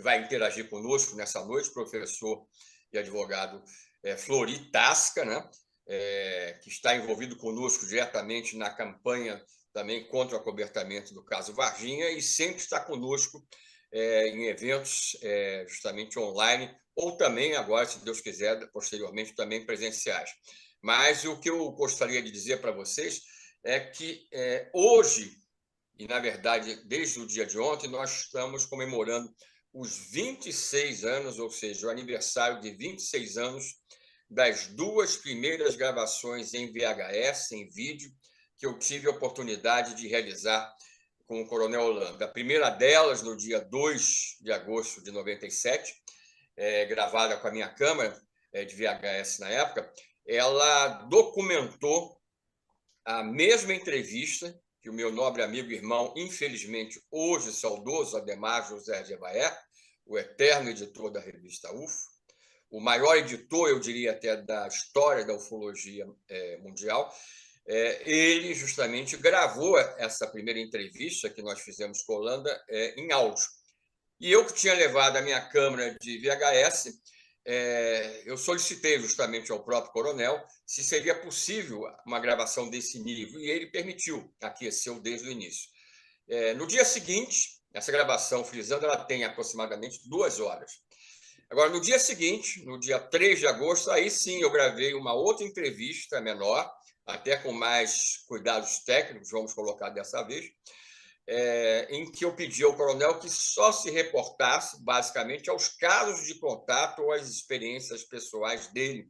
vai interagir conosco nessa noite, professor e advogado Flori Tasca, né? Que está envolvido conosco diretamente na campanha também contra o acobertamento do caso Varginha e sempre está conosco em eventos justamente online, ou também agora, se Deus quiser, posteriormente também presenciais. Mas o que eu gostaria de dizer para vocês é que hoje, e na verdade desde o dia de ontem, nós estamos comemorando os 26 anos, ou seja, o aniversário de 26 anos das duas primeiras gravações em VHS, em vídeo, que eu tive a oportunidade de realizar com o Coronel Holanda. A primeira delas, no dia 2 de agosto de 97, gravada com a minha câmera de VHS na época, ela documentou a mesma entrevista que o meu nobre amigo e irmão, infelizmente hoje saudoso, Ademar José de Evaé, o eterno editor da revista UFO, o maior editor, eu diria até, da história da ufologia mundial, ele justamente gravou essa primeira entrevista que nós fizemos com a Holanda em áudio. E eu que tinha levado a minha câmera de VHS, eu solicitei justamente ao próprio coronel se seria possível uma gravação desse nível, e ele permitiu, aqueceu desde o início. No dia seguinte, essa gravação, frisando, ela tem aproximadamente 2 horas. Agora, no dia seguinte, no dia 3 de agosto, aí sim eu gravei uma outra entrevista menor, até com mais cuidados técnicos, vamos colocar dessa vez, em que eu pedi ao coronel que só se reportasse, basicamente, aos casos de contato ou às experiências pessoais dele.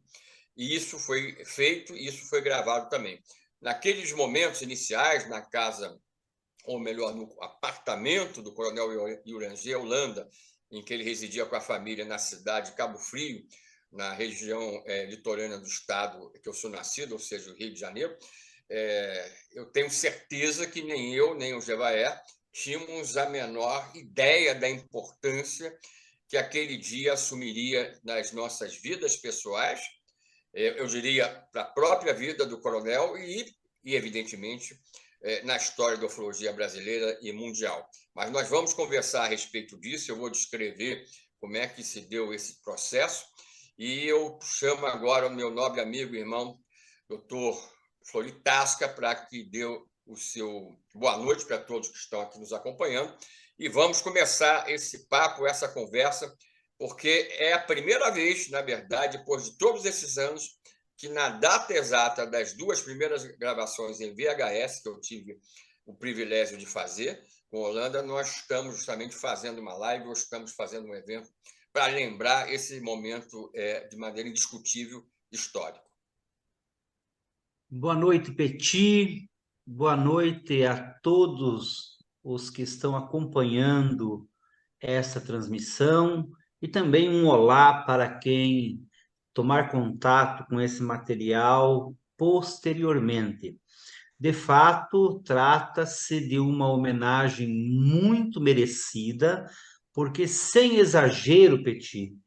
E isso foi feito e isso foi gravado também. Naqueles momentos iniciais, na casa, ou melhor, no apartamento do coronel Yuranger Holanda, em que ele residia com a família na cidade de Cabo Frio, na região litorânea do estado que eu sou nascido, ou seja, o Rio de Janeiro, eu tenho certeza que nem eu, nem o Jevaé tínhamos a menor ideia da importância que aquele dia assumiria nas nossas vidas pessoais, eu diria, para a própria vida do coronel e evidentemente, na história da ufologia brasileira e mundial. Mas nós vamos conversar a respeito disso, eu vou descrever como é que se deu esse processo, e eu chamo agora o meu nobre amigo e irmão, doutor Flori Tasca, para que dê o seu boa noite para todos que estão aqui nos acompanhando, e vamos começar esse papo, essa conversa, porque é a primeira vez, na verdade, depois de todos esses anos, que na data exata das 2 primeiras gravações em VHS, que eu tive o privilégio de fazer com a Holanda, nós estamos justamente fazendo uma live, ou estamos fazendo um evento para lembrar esse momento de maneira indiscutível histórico. Boa noite, Petit. Boa noite a todos os que estão acompanhando essa transmissão e também um olá para quem tomar contato com esse material posteriormente. De fato, trata-se de uma homenagem muito merecida, porque, sem exagero, Petit,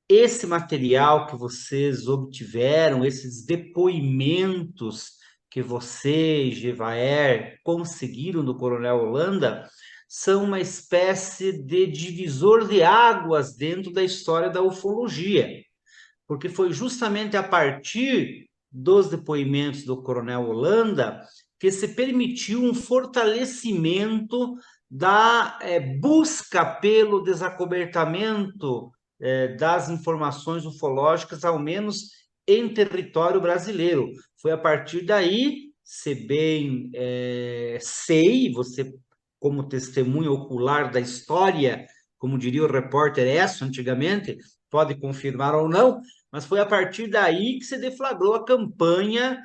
esse material que vocês obtiveram, esses depoimentos que você e Gevaer conseguiram do Coronel Holanda, são uma espécie de divisor de águas dentro da história da ufologia, porque foi justamente a partir dos depoimentos do Coronel Holanda que se permitiu um fortalecimento da busca pelo desacobertamento das informações ufológicas, ao menos em território brasileiro. Foi a partir daí, se bem sei, você como testemunha ocular da história, como diria o repórter Esso antigamente, pode confirmar ou não, mas foi a partir daí que se deflagrou a campanha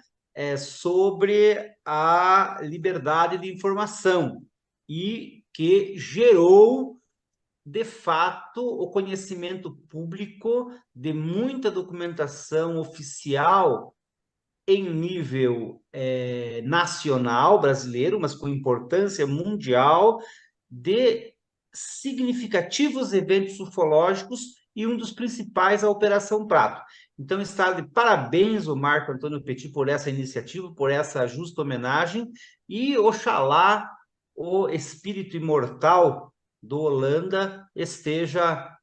sobre a liberdade de informação e que gerou, de fato, o conhecimento público de muita documentação oficial em nível nacional brasileiro, mas com importância mundial, de significativos eventos ufológicos, e um dos principais, a Operação Prato. Então, está de parabéns o Marco Antônio Petit por essa iniciativa, por essa justa homenagem, e oxalá o espírito imortal do Holanda esteja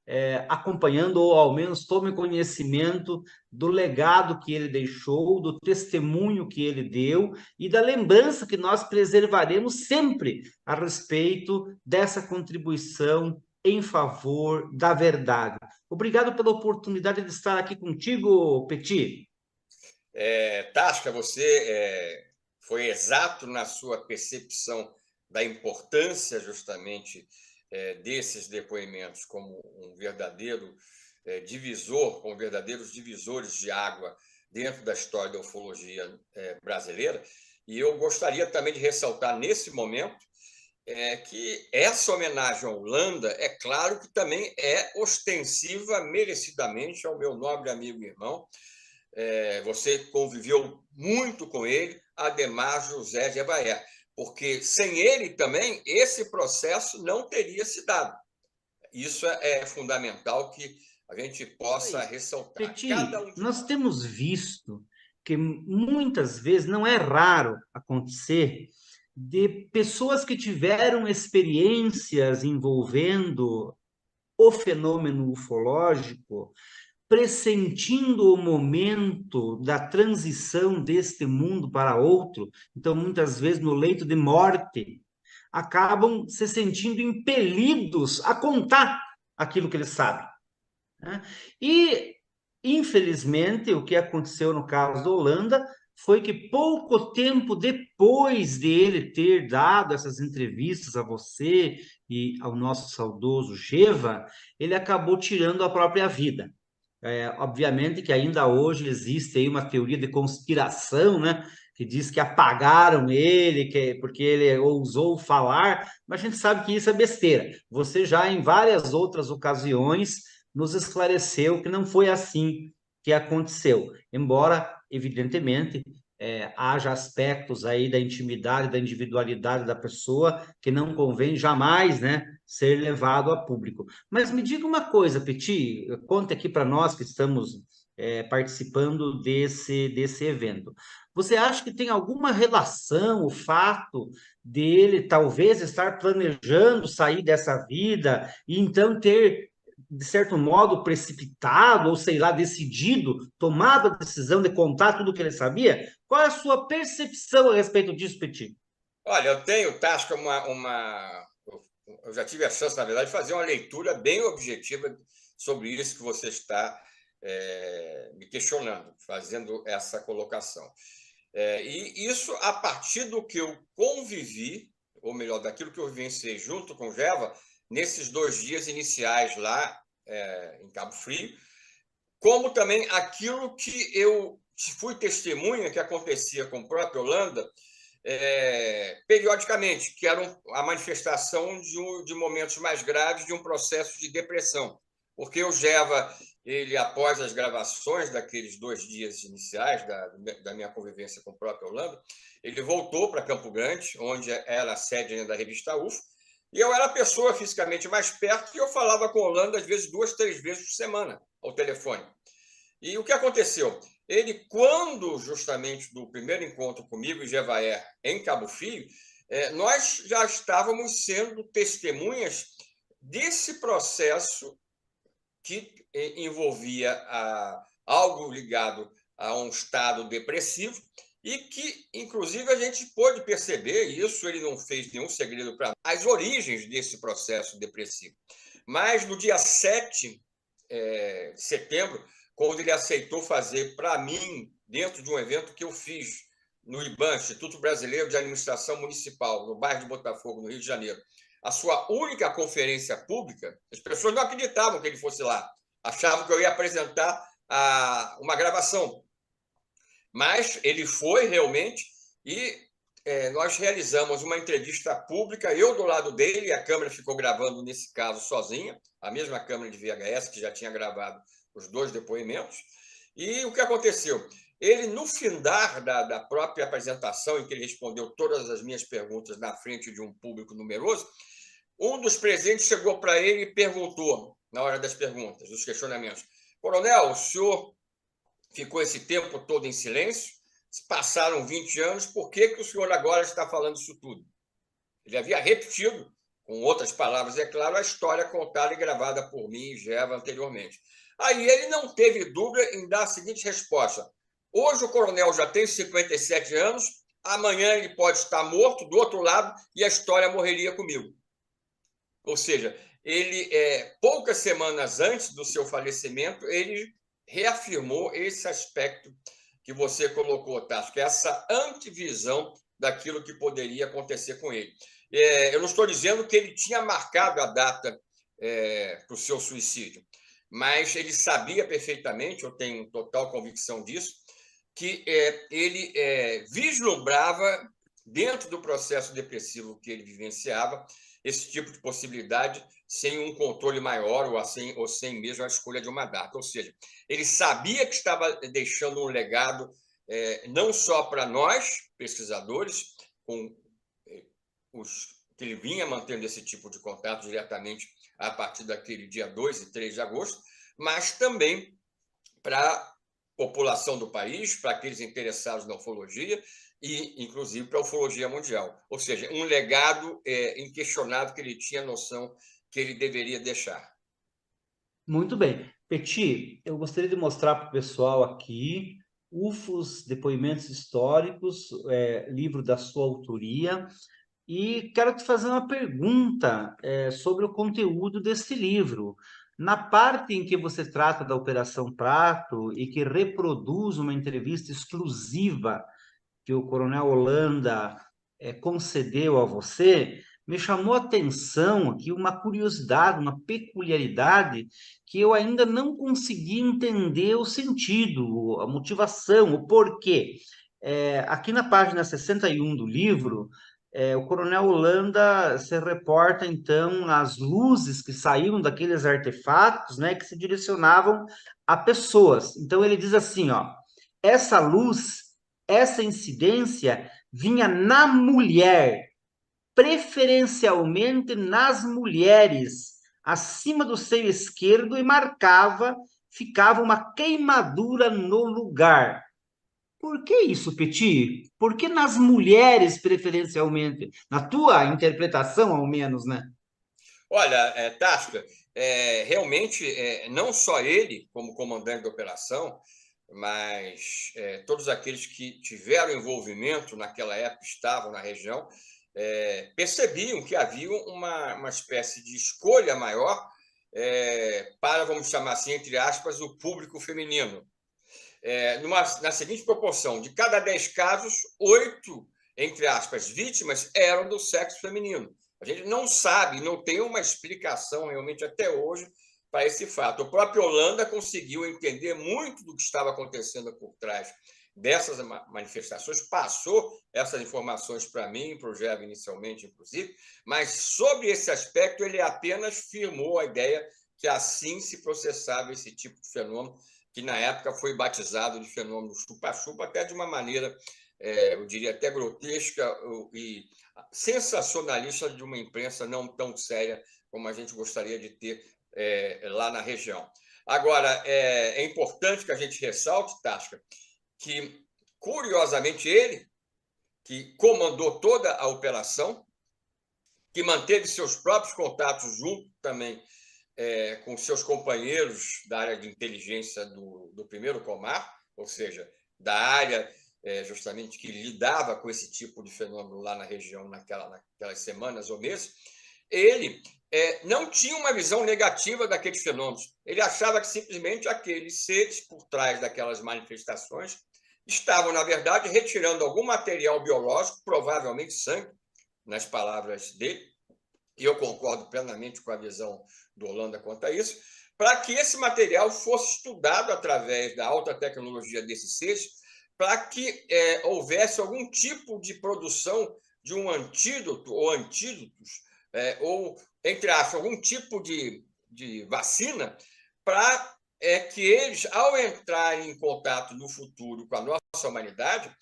acompanhando, ou ao menos tome conhecimento do legado que ele deixou, do testemunho que ele deu e da lembrança que nós preservaremos sempre a respeito dessa contribuição em favor da verdade. Obrigado pela oportunidade de estar aqui contigo, Petit. Tasca, você foi exato na sua percepção da importância justamente desses depoimentos como um verdadeiro divisor, como verdadeiros divisores de água dentro da história da ufologia brasileira. E eu gostaria também de ressaltar nesse momento que essa homenagem à Holanda, é claro que também é ostensiva merecidamente ao meu nobre amigo e irmão. Você conviveu muito com ele, Ademar José de Evaer, porque sem ele também esse processo não teria se dado. Isso é fundamental que a gente possa ressaltar. Petit, nós temos visto que muitas vezes, não é raro acontecer, de pessoas que tiveram experiências envolvendo o fenômeno ufológico, pressentindo o momento da transição deste mundo para outro, então muitas vezes no leito de morte, acabam se sentindo impelidos a contar aquilo que eles sabem, né? E, infelizmente, o que aconteceu no caso da Holanda foi que pouco tempo depois dele ter dado essas entrevistas a você e ao nosso saudoso Geva, ele acabou tirando a própria vida. Obviamente que ainda hoje existe aí uma teoria de conspiração, né? Que diz que apagaram ele, porque ele ousou falar, mas a gente sabe que isso é besteira. Você já em várias outras ocasiões nos esclareceu que não foi assim que aconteceu, embora, evidentemente, haja aspectos aí da intimidade, da individualidade da pessoa que não convém jamais, né, ser levado a público. Mas me diga uma coisa, Petit, conta aqui para nós que estamos participando desse evento. Você acha que tem alguma relação o fato dele talvez estar planejando sair dessa vida e então ter, de certo modo, precipitado, ou sei lá, decidido, tomado a decisão de contar tudo o que ele sabia? Qual é a sua percepção a respeito disso, Petit? Olha, eu tenho, Tasca, eu já tive a chance, na verdade, de fazer uma leitura bem objetiva sobre isso que você está me questionando, fazendo essa colocação. E isso a partir do que eu convivi, ou melhor, daquilo que eu vivenciei junto com o Geva, nesses 2 dias iniciais lá em Cabo Frio, como também aquilo que eu fui testemunha que acontecia com o próprio Holanda, periodicamente, que era a manifestação de momentos mais graves de um processo de depressão. Porque o Geva, ele, após as gravações daqueles 2 dias iniciais da minha convivência com o próprio Holanda, ele voltou para Campo Grande, onde era a sede da revista UFO, e eu era a pessoa fisicamente mais perto e eu falava com o Holanda, às vezes, 2, 3 vezes por semana, ao telefone. E o que aconteceu? Ele, quando justamente do primeiro encontro comigo e Jevaer em Cabo Frio, nós já estávamos sendo testemunhas desse processo que envolvia algo ligado a um estado depressivo e que, inclusive, a gente pôde perceber, e isso ele não fez nenhum segredo para nós, as origens desse processo depressivo. Mas no dia 7 de setembro, quando ele aceitou fazer para mim, dentro de um evento que eu fiz no IBAN, Instituto Brasileiro de Administração Municipal, no bairro de Botafogo, no Rio de Janeiro, a sua única conferência pública, as pessoas não acreditavam que ele fosse lá, achavam que eu ia apresentar uma gravação. Mas ele foi realmente e nós realizamos uma entrevista pública, eu do lado dele, a câmera ficou gravando nesse caso sozinha, a mesma câmera de VHS que já tinha gravado os 2 depoimentos. E o que aconteceu? Ele, no findar da própria apresentação, em que ele respondeu todas as minhas perguntas na frente de um público numeroso, um dos presentes chegou para ele e perguntou, na hora das perguntas, dos questionamentos: Coronel, o senhor ficou esse tempo todo em silêncio? Se passaram 20 anos, por que o senhor agora está falando isso tudo? Ele havia repetido Com outras palavras, é claro, a história contada e gravada por mim e Geva anteriormente. Aí ele não teve dúvida em dar a seguinte resposta: hoje o coronel já tem 57 anos, amanhã ele pode estar morto do outro lado e a história morreria comigo. Ou seja, ele, poucas semanas antes do seu falecimento, ele reafirmou esse aspecto que você colocou, Tasso, que é essa antivisão daquilo que poderia acontecer com ele. Eu não estou dizendo que ele tinha marcado a data para o seu suicídio, mas ele sabia perfeitamente, eu tenho total convicção disso, que ele vislumbrava, dentro do processo depressivo que ele vivenciava, esse tipo de possibilidade sem um controle maior ou sem mesmo a escolha de uma data. Ou seja, ele sabia que estava deixando um legado não só para nós, pesquisadores, com os que ele vinha mantendo esse tipo de contato diretamente a partir daquele dia 2 e 3 de agosto, mas também para a população do país, para aqueles interessados na ufologia e, inclusive, para a ufologia mundial. Ou seja, um legado inquestionável que ele tinha noção que ele deveria deixar. Muito bem. Peti, eu gostaria de mostrar para o pessoal aqui UFOs, Depoimentos Históricos, livro da sua autoria, e quero te fazer uma pergunta sobre o conteúdo desse livro. Na parte em que você trata da Operação Prato e que reproduz uma entrevista exclusiva que o Coronel Holanda concedeu a você, me chamou a atenção aqui uma curiosidade, uma peculiaridade que eu ainda não consegui entender o sentido, a motivação, o porquê. Aqui na página 61 do livro, o Coronel Holanda se reporta, então, às luzes que saíam daqueles artefatos, né, que se direcionavam a pessoas. Então, ele diz assim, ó, essa luz, essa incidência vinha na mulher, preferencialmente nas mulheres, acima do seio esquerdo e ficava uma queimadura no lugar. Por que isso, Petit? Por que nas mulheres, preferencialmente? Na tua interpretação, ao menos, né? Olha, Tasca, realmente, não só ele, como comandante da operação, mas todos aqueles que tiveram envolvimento naquela época, estavam na região, percebiam que havia uma espécie de escolha maior para, vamos chamar assim, entre aspas, o público feminino. Na seguinte proporção, de cada 10 casos, 8, entre aspas, vítimas eram do sexo feminino. A gente não sabe, não tem uma explicação realmente até hoje para esse fato. O próprio Holanda conseguiu entender muito do que estava acontecendo por trás dessas manifestações, passou essas informações para mim, para o Geva inicialmente, inclusive, mas sobre esse aspecto ele apenas firmou a ideia que assim se processava esse tipo de fenômeno, que na época foi batizado de fenômeno chupa-chupa, até de uma maneira, eu diria, até grotesca e sensacionalista de uma imprensa não tão séria como a gente gostaria de ter lá na região. Agora, é importante que a gente ressalte, Tasca, que, curiosamente, ele, que comandou toda a operação, que manteve seus próprios contatos junto também com seus companheiros da área de inteligência do primeiro Comar, ou seja, da área justamente que lidava com esse tipo de fenômeno lá na região naquelas semanas ou meses, ele não tinha uma visão negativa daqueles fenômenos. Ele achava que simplesmente aqueles seres por trás daquelas manifestações estavam, na verdade, retirando algum material biológico, provavelmente sangue, nas palavras dele, e eu concordo plenamente com a visão do Holanda quanto a isso, para que esse material fosse estudado através da alta tecnologia desses seres, para que houvesse algum tipo de produção de um antídoto ou antídotos, ou, entre aspas, algum tipo de vacina, para que eles, ao entrarem em contato no futuro com a nossa humanidade,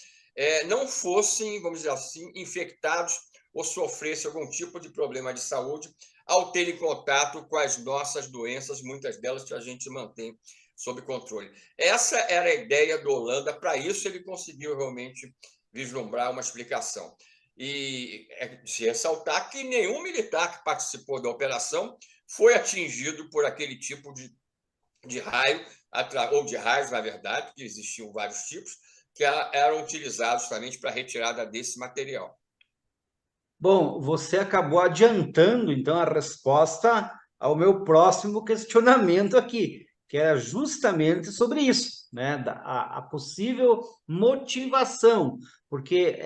não fossem, vamos dizer assim, infectados ou sofressem algum tipo de problema de saúde ao terem contato com as nossas doenças, muitas delas que a gente mantém sob controle. Essa era a ideia do Holanda, para isso ele conseguiu realmente vislumbrar uma explicação. E é de se ressaltar que nenhum militar que participou da operação foi atingido por aquele tipo de raio, ou de raios, na verdade, porque existiam vários tipos, que eram utilizados justamente para a retirada desse material. Bom, você acabou adiantando, então, a resposta ao meu próximo questionamento aqui, que era justamente sobre isso, né? A possível motivação, porque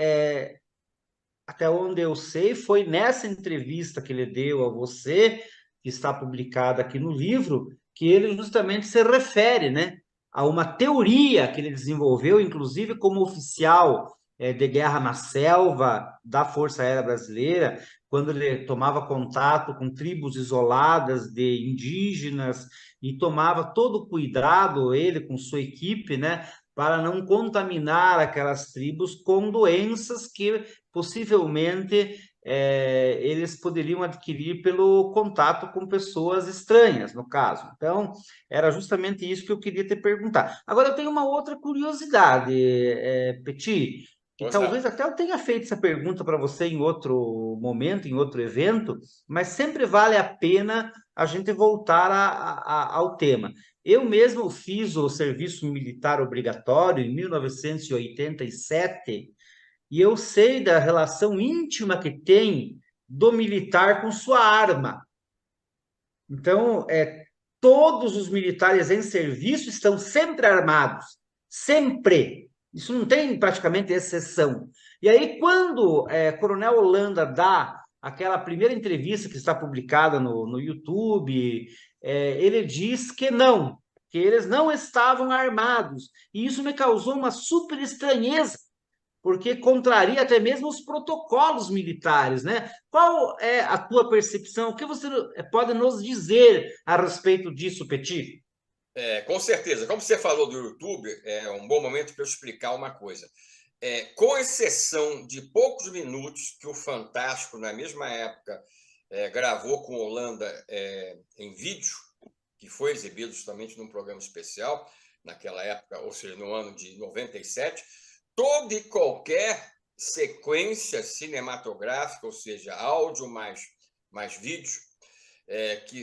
até onde eu sei, foi nessa entrevista que ele deu a você, que está publicada aqui no livro, que ele justamente se refere, né, a uma teoria que ele desenvolveu, inclusive como oficial de guerra na selva da Força Aérea Brasileira, quando ele tomava contato com tribos isoladas de indígenas e tomava todo o cuidado, ele com sua equipe, né, para não contaminar aquelas tribos com doenças que possivelmente eles poderiam adquirir pelo contato com pessoas estranhas, no caso. Então, era justamente isso que eu queria te perguntar. Agora, eu tenho uma outra curiosidade, Petit, e Pois não. talvez até eu tenha feito essa pergunta para você em outro momento, em outro evento, mas sempre vale a pena a gente voltar ao tema. Eu mesmo fiz o serviço militar obrigatório em 1987 e eu sei da relação íntima que tem do militar com sua arma. Então, todos os militares em serviço estão sempre armados, sempre. Isso não tem praticamente exceção. E aí, quando Coronel Holanda dá aquela primeira entrevista que está publicada no YouTube, ele diz que não, que eles não estavam armados. E isso me causou uma super estranheza, porque contraria até mesmo os protocolos militares, né? Qual é a tua percepção? O que você pode nos dizer a respeito disso, Petit? Com certeza. Como você falou do YouTube, é um bom momento para eu explicar uma coisa. Com exceção de poucos minutos que o Fantástico, na mesma época, gravou com Holanda em vídeo, que foi exibido justamente num programa especial, naquela época, ou seja, no ano de 97, toda e qualquer sequência cinematográfica, ou seja, áudio mais vídeo, que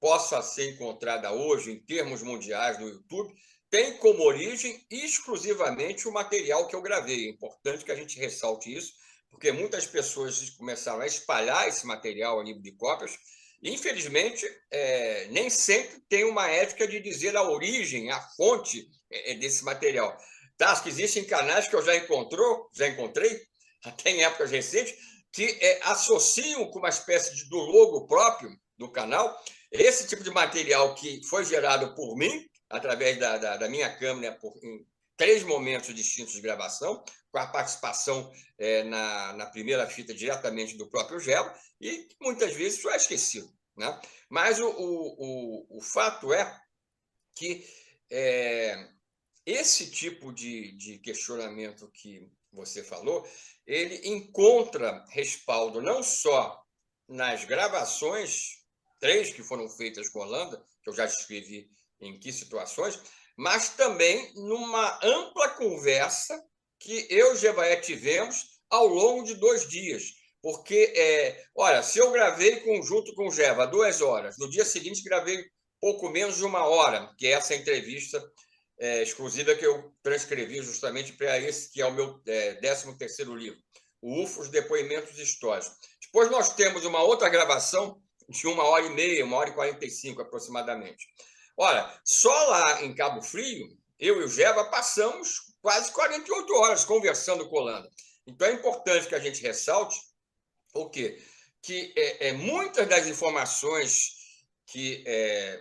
possa ser encontrada hoje em termos mundiais no YouTube, tem como origem exclusivamente o material que eu gravei. É importante que a gente ressalte isso, porque muitas pessoas começaram a espalhar esse material a nível de cópias. E, infelizmente, nem sempre tem uma ética de dizer a origem, a fonte desse material. Tá, que existem canais que eu já encontrei, até em épocas recentes, que associam com uma espécie do logo próprio do canal esse tipo de material que foi gerado por mim, através da minha câmera, em 3 momentos distintos de gravação, com a participação na primeira fita diretamente do próprio Gelo, e muitas vezes isso é esquecido, né? Mas o fato é que esse tipo de questionamento que você falou, ele encontra respaldo não só nas gravações, 3 que foram feitas com a Holanda, que eu já escrevi em que situações, mas também numa ampla conversa que eu e o Jevaé tivemos ao longo de 2 dias. Porque, olha, se eu gravei junto com o Geva 2 horas, no dia seguinte gravei pouco menos de 1 hora, que é essa entrevista exclusiva que eu transcrevi justamente para esse que é o meu 13º livro, o UFOS Depoimentos Históricos. Depois nós temos uma outra gravação de 1h30, 1h45 aproximadamente. Olha, só lá em Cabo Frio, eu e o Geva passamos quase 48 horas conversando com a Holanda. Então é importante que a gente ressalte o quê? Que muitas das informações que,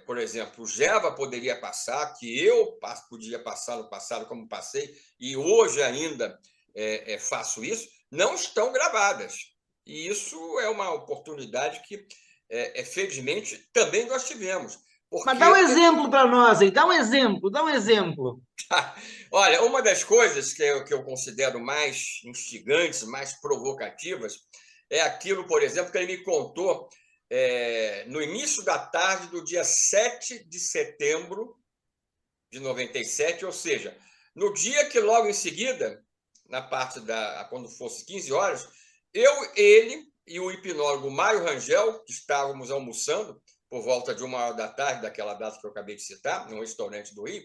por exemplo, o Geva poderia passar, que eu podia passar no passado como passei, e hoje ainda faço isso, não estão gravadas. E isso é uma oportunidade que, felizmente, também nós tivemos. Mas dá um Porque, exemplo para nós aí, dá um exemplo, dá um exemplo. olha, uma das coisas que eu considero mais instigantes, mais provocativas, é aquilo, por exemplo, que ele me contou no início da tarde do dia 7 de setembro de 97, ou seja, no dia que logo em seguida, quando fosse 15 horas, ele e o hipnólogo Mário Rangel, que estávamos almoçando por volta de 1h da tarde, daquela data que eu acabei de citar, num restaurante do Rio,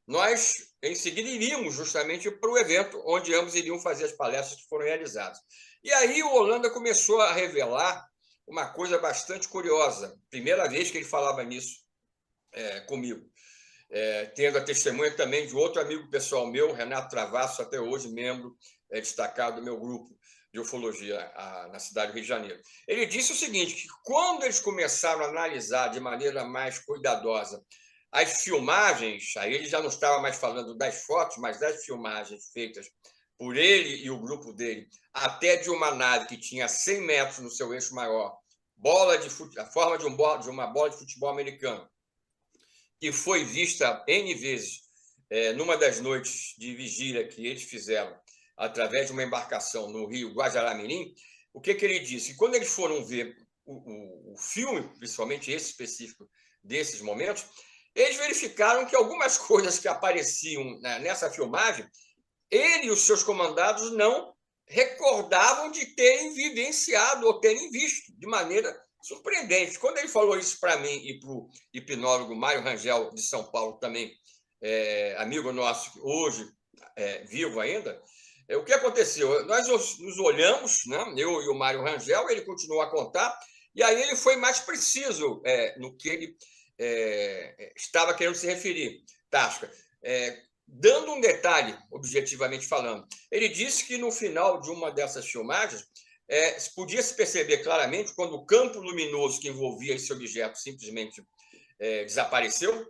nós, em seguida, iríamos justamente para o evento, onde ambos iriam fazer as palestras que foram realizadas. E aí o Holanda começou a revelar uma coisa bastante curiosa, primeira vez que ele falava nisso comigo, tendo a testemunha também de outro amigo pessoal meu, Renato Travasso, até hoje membro destacado do meu grupo de ufologia na cidade do Rio de Janeiro. Ele disse o seguinte, que quando eles começaram a analisar de maneira mais cuidadosa as filmagens, aí ele já não estava mais falando das fotos, mas das filmagens feitas por ele e o grupo dele, até de uma nave que tinha 100 metros no seu eixo maior, a forma de uma bola de futebol americano, que foi vista N vezes numa das noites de vigília que eles fizeram através de uma embarcação no rio Guajará-Mirim. O que ele disse? Quando eles foram ver o filme, principalmente esse específico desses momentos, eles verificaram que algumas coisas que apareciam nessa filmagem, ele e os seus comandados não recordavam de terem vivenciado ou terem visto de maneira surpreendente. Quando ele falou isso para mim e para o hipnólogo Mário Rangel, de São Paulo, também amigo nosso, hoje vivo ainda, o que aconteceu? Nós nos olhamos, né? Eu e o Mário Rangel, ele continuou a contar, e aí ele foi mais preciso no que ele estava querendo se referir, Tasca. Dando um detalhe, objetivamente falando, ele disse que no final de uma dessas filmagens, podia se perceber claramente quando o campo luminoso que envolvia esse objeto simplesmente desapareceu.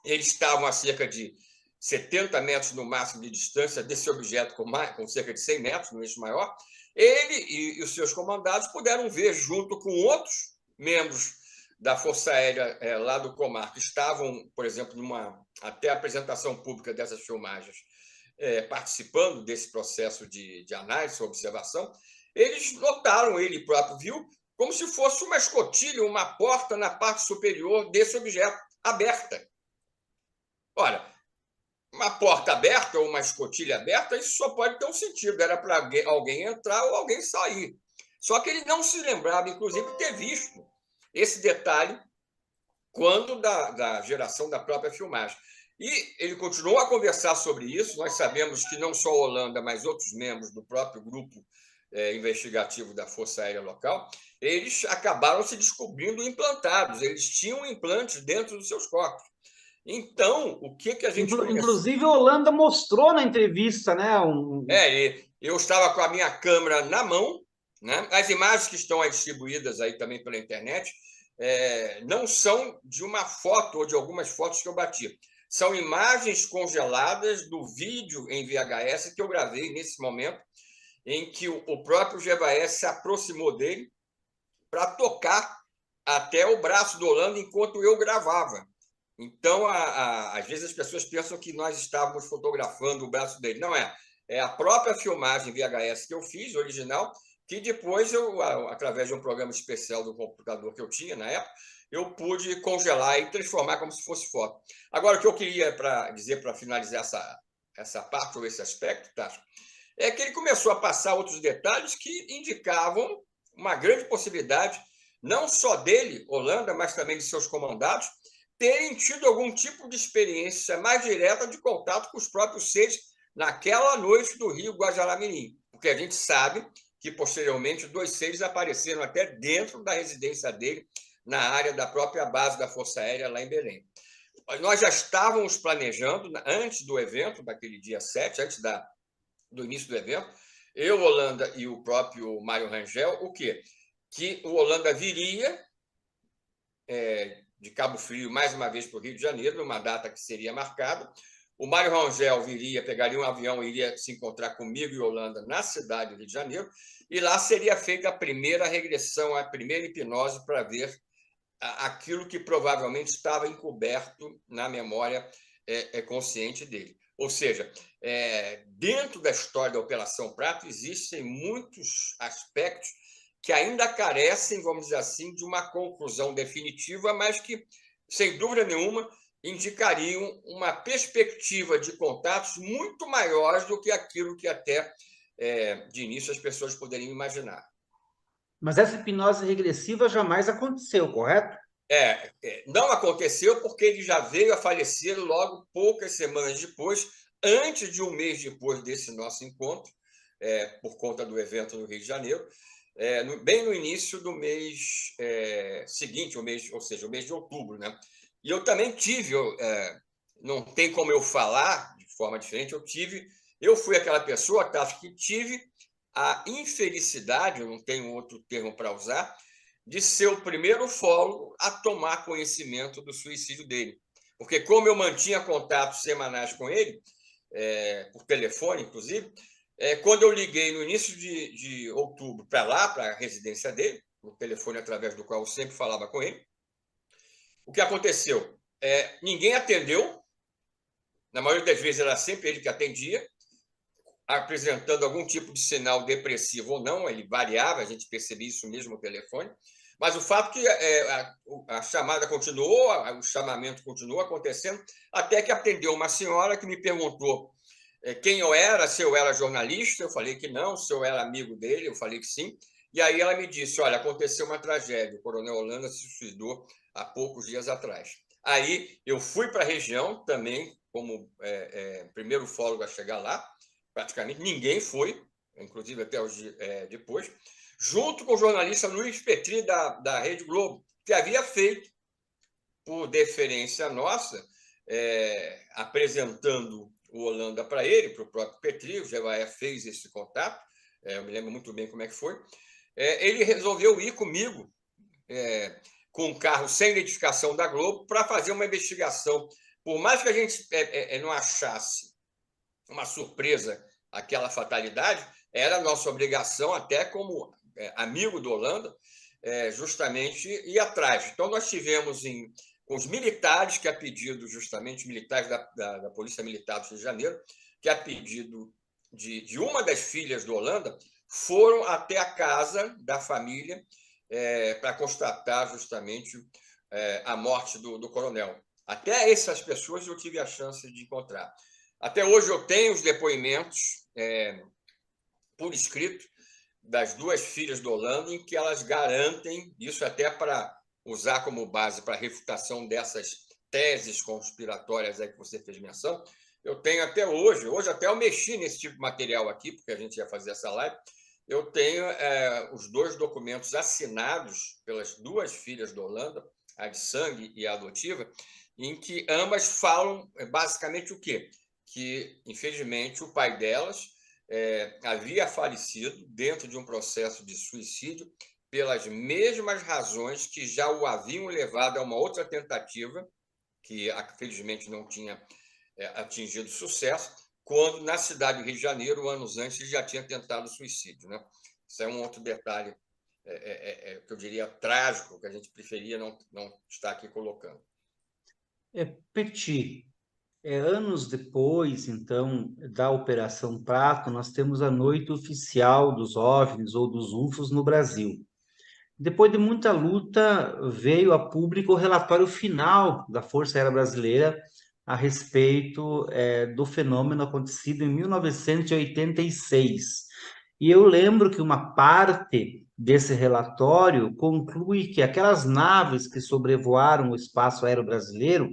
Eles estavam a cerca de 70 metros no máximo de distância desse objeto, com cerca de 100 metros, no eixo maior. Ele e os seus comandados puderam ver, junto com outros membros da Força Aérea lá do Comar, que estavam, por exemplo, até a apresentação pública dessas filmagens, participando desse processo de análise, observação, eles notaram, ele próprio viu, como se fosse uma escotilha, uma porta na parte superior desse objeto, aberta. Ora, uma porta aberta ou uma escotilha aberta, isso só pode ter um sentido, era para alguém entrar ou alguém sair. Só que ele não se lembrava, inclusive, de ter visto esse detalhe quando da geração da própria filmagem. E ele continuou a conversar sobre isso. Nós sabemos que não só a Holanda, mas outros membros do próprio grupo investigativo da Força Aérea Local, eles acabaram se descobrindo implantados. Eles tinham implantes dentro dos seus corpos. Então, o que a gente começou... Inclusive, a Holanda mostrou na entrevista, né? Eu estava com a minha câmera na mão, né? As imagens que estão distribuídas aí também pela internet não são de uma foto ou de algumas fotos que eu bati. São imagens congeladas do vídeo em VHS que eu gravei nesse momento, em que o próprio GVS se aproximou dele para tocar até o braço do Holanda enquanto eu gravava. Então, às vezes as pessoas pensam que nós estávamos fotografando o braço dele. Não é. É a própria filmagem VHS que eu fiz, original, que depois eu, através de um programa especial do computador que eu tinha na época, eu pude congelar e transformar como se fosse foto. Agora, o que eu queria dizer para finalizar essa parte ou esse aspecto, tá? É que ele começou a passar outros detalhes que indicavam uma grande possibilidade, não só dele, Holanda, mas também de seus comandados, terem tido algum tipo de experiência mais direta de contato com os próprios seres naquela noite do rio Guajará-Mirim. Porque a gente sabe que, posteriormente, 2 seres apareceram até dentro da residência dele, na área da própria base da Força Aérea, lá em Belém. Nós já estávamos planejando, antes do evento, daquele dia 7, antes do início do evento, eu, Holanda e o próprio Mário Rangel, o quê? Que o Holanda viria de Cabo Frio mais uma vez para o Rio de Janeiro, numa data que seria marcada. O Mário Rangel pegaria um avião e iria se encontrar comigo e Holanda na cidade do Rio de Janeiro, e lá seria feita a primeira regressão, a primeira hipnose para ver aquilo que provavelmente estava encoberto na memória consciente dele. Ou seja, dentro da história da Operação Prato existem muitos aspectos que ainda carecem, vamos dizer assim, de uma conclusão definitiva, mas que, sem dúvida nenhuma, indicariam uma perspectiva de contatos muito maiores do que aquilo que até de início as pessoas poderiam imaginar. Mas essa hipnose regressiva jamais aconteceu, correto? Não aconteceu porque ele já veio a falecer logo poucas semanas depois, antes de um mês depois desse nosso encontro, por conta do evento no Rio de Janeiro, bem no início do mês seguinte, ou seja, o mês de outubro, né? E eu também tive, não tem como eu falar de forma diferente, eu fui aquela pessoa, Tasso, que tive a infelicidade, eu não tenho outro termo para usar, de ser o primeiro ufólogo a tomar conhecimento do suicídio dele. Porque como eu mantinha contatos semanais com ele, por telefone, inclusive, quando eu liguei no início de outubro para lá, para a residência dele, o telefone através do qual eu sempre falava com ele, o que aconteceu? Ninguém atendeu, na maioria das vezes era sempre ele que atendia, apresentando algum tipo de sinal depressivo ou não, ele variava, a gente percebia isso mesmo no telefone, mas o fato que a chamada continuou, o chamamento continuou acontecendo, até que atendeu uma senhora que me perguntou quem eu era, se eu era jornalista, eu falei que não, se eu era amigo dele, eu falei que sim, e aí ela me disse, olha, aconteceu uma tragédia, o coronel Holanda se suicidou há poucos dias atrás. Aí eu fui para a região também, como primeiro ufólogo a chegar lá, praticamente ninguém foi, inclusive até depois, junto com o jornalista Luiz Petri, da Rede Globo, que havia feito, por deferência nossa, apresentando o Holanda para ele, para o próprio Petri, o Jevaé fez esse contato, eu me lembro muito bem como é que foi, ele resolveu ir comigo, com um carro sem identificação da Globo, para fazer uma investigação. Por mais que a gente não achasse uma surpresa aquela fatalidade, era nossa obrigação, até como amigo do Holanda, justamente ir atrás. Então, nós tivemos com os militares, que a pedido, justamente, militares da Polícia Militar do Rio de Janeiro, que a pedido de uma das filhas do Holanda, foram até a casa da família para constatar justamente a morte do coronel. Até essas pessoas eu tive a chance de encontrar. Até hoje eu tenho os depoimentos por escrito das duas filhas do Holanda, em que elas garantem, isso até para usar como base para a refutação dessas teses conspiratórias aí que você fez menção, eu tenho até hoje até eu mexi nesse tipo de material aqui, porque a gente ia fazer essa live, eu tenho os dois documentos assinados pelas duas filhas do Holanda, a de sangue e a adotiva, em que ambas falam basicamente o quê? Que, infelizmente, o pai delas havia falecido dentro de um processo de suicídio pelas mesmas razões que já o haviam levado a uma outra tentativa, que felizmente não tinha atingido sucesso, quando na cidade do Rio de Janeiro, anos antes, já tinha tentado suicídio, né? Isso é um outro detalhe que eu diria trágico, que a gente preferia não estar aqui colocando. Petit, anos depois, então, da Operação Prato, nós temos a noite oficial dos OVNIs ou dos UFOs no Brasil. Depois de muita luta, veio a público o relatório final da Força Aérea Brasileira a respeito do fenômeno acontecido em 1986. E eu lembro que uma parte desse relatório conclui que aquelas naves que sobrevoaram o espaço aéreo brasileiro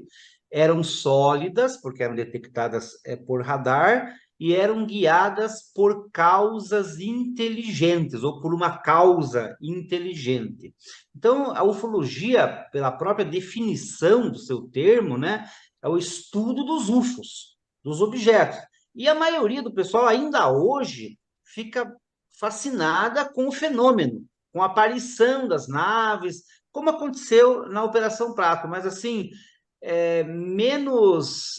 eram sólidas, porque eram detectadas por radar, e eram guiadas por causas inteligentes, ou por uma causa inteligente. Então, a ufologia, pela própria definição do seu termo, né, é o estudo dos UFOs, dos objetos. E a maioria do pessoal, ainda hoje, fica fascinada com o fenômeno, com a aparição das naves, como aconteceu na Operação Prato, mas assim, menos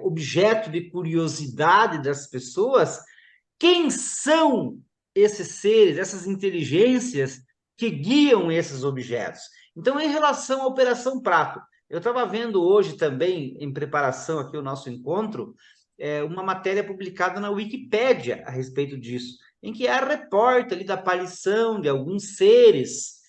objeto de curiosidade das pessoas, quem são esses seres, essas inteligências que guiam esses objetos? Então, em relação à Operação Prato, eu estava vendo hoje também, em preparação aqui ao nosso encontro, uma matéria publicada na Wikipédia a respeito disso, em que há reporte ali da aparição de alguns seres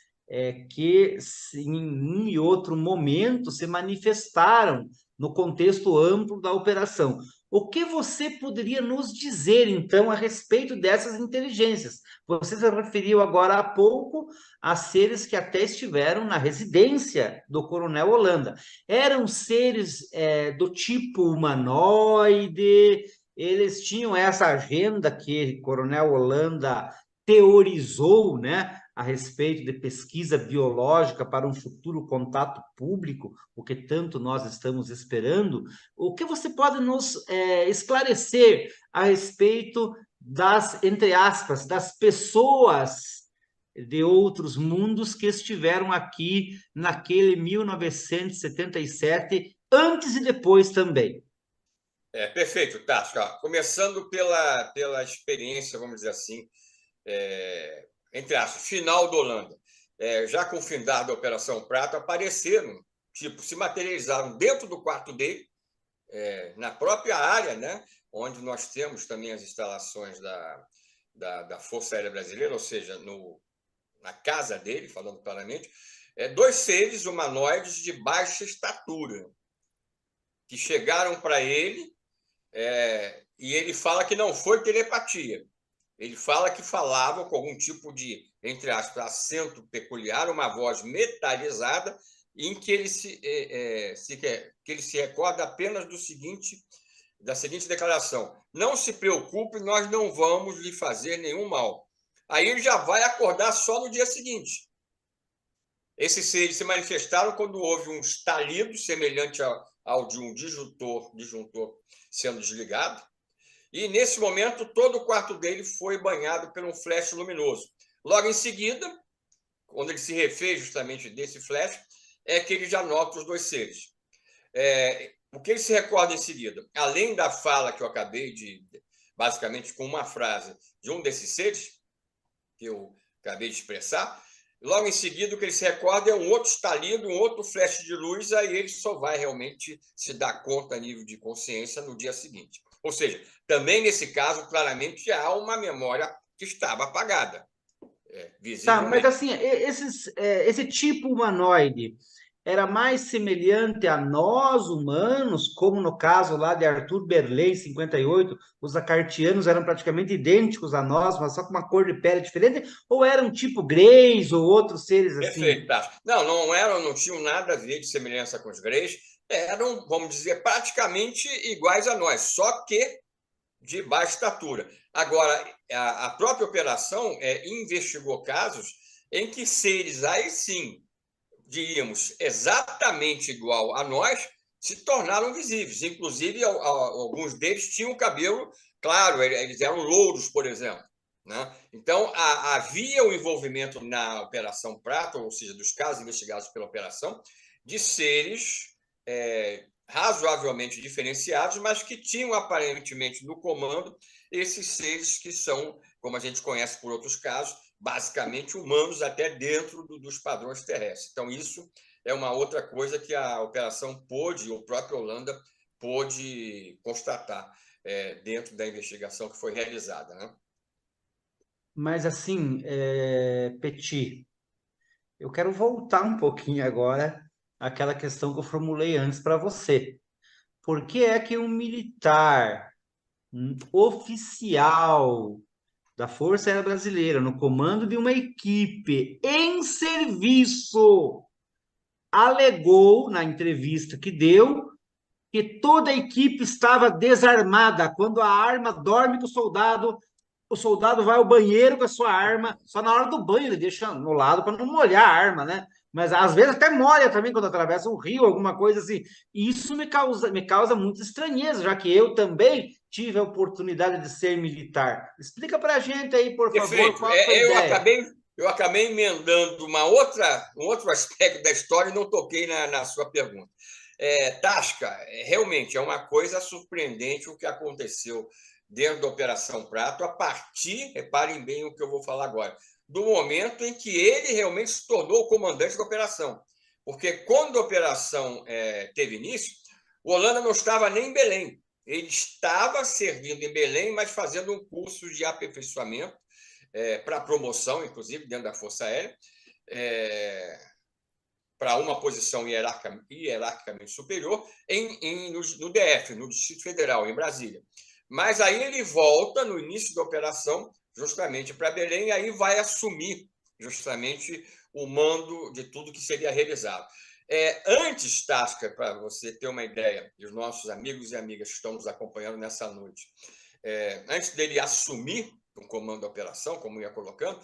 que em um e outro momento se manifestaram no contexto amplo da operação. O que você poderia nos dizer, então, a respeito dessas inteligências? Você se referiu agora há pouco a seres que até estiveram na residência do Coronel Holanda. Eram seres do tipo humanoide, eles tinham essa agenda que Coronel Holanda teorizou, né, a respeito de pesquisa biológica para um futuro contato público, o que tanto nós estamos esperando. O que você pode nos esclarecer a respeito das, entre aspas, das pessoas de outros mundos que estiveram aqui naquele 1977, antes e depois também? Perfeito, Tasca. Começando pela experiência, vamos dizer assim, entre aspas, final da Holanda. Já com o findar da Operação Prato, apareceram, tipo, se materializaram dentro do quarto dele, na própria área, né, onde nós temos também as instalações da Força Aérea Brasileira, ou seja, na casa dele, falando claramente, dois seres humanoides de baixa estatura, que chegaram para ele, e ele fala que não foi telepatia. Ele fala que falavam com algum tipo de, entre aspas, acento peculiar, uma voz metalizada, em que ele se recorda apenas da seguinte declaração: não se preocupe, nós não vamos lhe fazer nenhum mal. Aí ele já vai acordar só no dia seguinte. Esses seres se manifestaram quando houve um estalido semelhante ao de um disjuntor sendo desligado, e, nesse momento, todo o quarto dele foi banhado por um flash luminoso. Logo em seguida, quando ele se refez justamente desse flash, é que ele já nota os dois seres. O que ele se recorda em seguida? Além da fala que eu acabei basicamente com uma frase, de um desses seres, que eu acabei de expressar, logo em seguida o que ele se recorda é um outro estalido, um outro flash de luz, aí ele só vai realmente se dar conta a nível de consciência no dia seguinte. Ou seja, também nesse caso, claramente há uma memória que estava apagada, Tá, mas visivelmente. assim, esse tipo humanoide era mais semelhante a nós humanos, como no caso lá de Arthur Berlei, em 58, os acartianos eram praticamente idênticos a nós, mas só com uma cor de pele diferente, ou eram tipo greys ou outros seres assim? Perfeito, tá? Não tinham nada a ver de semelhança com os greys, eram, vamos dizer, praticamente iguais a nós, só que de baixa estatura. Agora, a própria operação investigou casos em que seres aí sim, diríamos, exatamente igual a nós, se tornaram visíveis. Inclusive, alguns deles tinham cabelo claro, eles eram louros, por exemplo. Né? Então, havia o envolvimento na Operação Prato, ou seja, dos casos investigados pela operação, de seres razoavelmente diferenciados, mas que tinham aparentemente no comando esses seres que são, como a gente conhece por outros casos, basicamente humanos até dentro dos padrões terrestres. Então, isso é uma outra coisa que a operação pôde, o próprio Holanda pôde constatar dentro da investigação que foi realizada. Né? Mas assim, Petit, eu quero voltar um pouquinho agora àquela questão que eu formulei antes para você. Por que é que um militar, um oficial da Força Aérea Brasileira, no comando de uma equipe em serviço, alegou na entrevista que deu que toda a equipe estava desarmada quando a arma dorme com o soldado vai ao banheiro com a sua arma, só na hora do banho ele deixa no lado para não molhar a arma, né? Mas às vezes até molha também quando atravessa um rio, alguma coisa assim. E isso me causa muita estranheza, já que eu também tive a oportunidade de ser militar. Explica para a gente aí, por favor, Perfeito. qual a sua ideia. Eu acabei emendando um outro aspecto da história e não toquei na sua pergunta. Tasca, realmente é uma coisa surpreendente o que aconteceu dentro da Operação Prato, a partir, reparem bem o que eu vou falar agora, do momento em que ele realmente se tornou o comandante da operação. Porque quando a operação teve início, o Holanda não estava nem em Belém. Ele estava servindo em Belém, mas fazendo um curso de aperfeiçoamento para promoção, inclusive, dentro da Força Aérea. para uma posição hierarquicamente superior no DF, no Distrito Federal, em Brasília. Mas aí ele volta no início da operação justamente para Belém e aí vai assumir justamente o mando de tudo que seria realizado. Antes, Tasca, para você ter uma ideia, e os nossos amigos e amigas que estão nos acompanhando nessa noite, antes dele assumir o comando da operação, como ia colocando,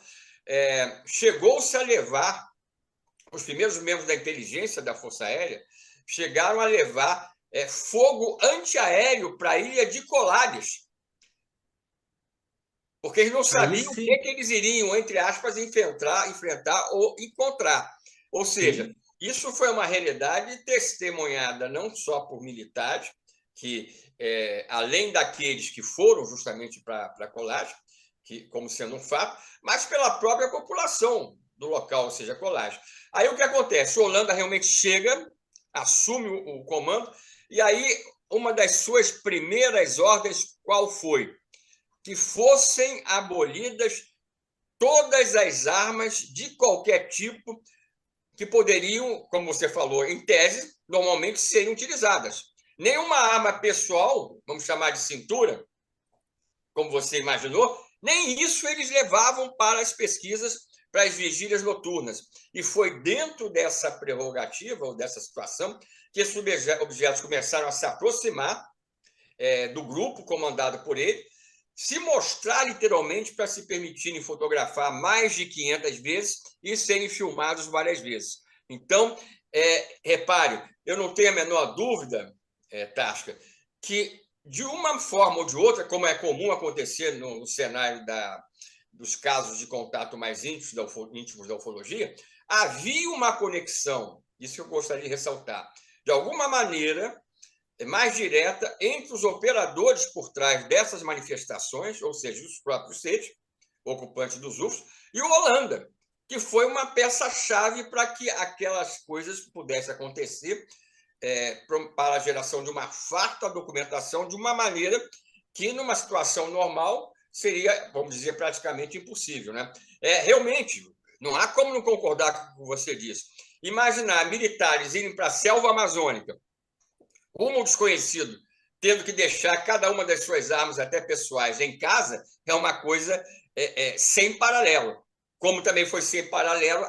chegou-se a levar, os primeiros membros da inteligência da Força Aérea chegaram a levar fogo antiaéreo para a ilha de Colares, porque eles não sabiam o que eles iriam, entre aspas, enfrentar ou encontrar. Ou seja, sim, isso foi uma realidade testemunhada não só por militares, que, além daqueles que foram justamente para Colares, como sendo um fato, mas pela própria população do local, ou seja, Colares. Aí o que acontece? O Holanda realmente chega, assume o comando, e aí uma das suas primeiras ordens, qual foi? Que fossem abolidas todas as armas de qualquer tipo que poderiam, como você falou, em tese, normalmente serem utilizadas. Nenhuma arma pessoal, vamos chamar de cintura, como você imaginou, nem isso eles levavam para as pesquisas, para as vigílias noturnas. E foi dentro dessa prerrogativa, ou dessa situação, que esses objetos começaram a se aproximar do grupo comandado por ele, se mostrar literalmente para se permitirem fotografar mais de 500 vezes e serem filmados várias vezes. Então, repare, eu não tenho a menor dúvida, Tasca, que de uma forma ou de outra, como é comum acontecer no cenário dos casos de contato mais íntimos da ufologia, havia uma conexão, isso eu gostaria de ressaltar, de alguma maneira mais direta entre os operadores por trás dessas manifestações, ou seja, os próprios seres, ocupantes dos UFOs, e o Holanda, que foi uma peça-chave para que aquelas coisas pudessem acontecer, para a geração de uma farta documentação de uma maneira que, numa situação normal, seria, vamos dizer, praticamente impossível, né? Realmente, não há como não concordar com o que você disse. Imaginar militares irem para a selva amazônica, rumo ao desconhecido, tendo que deixar cada uma das suas armas, até pessoais, em casa, é uma coisa sem paralelo. Como também foi sem paralelo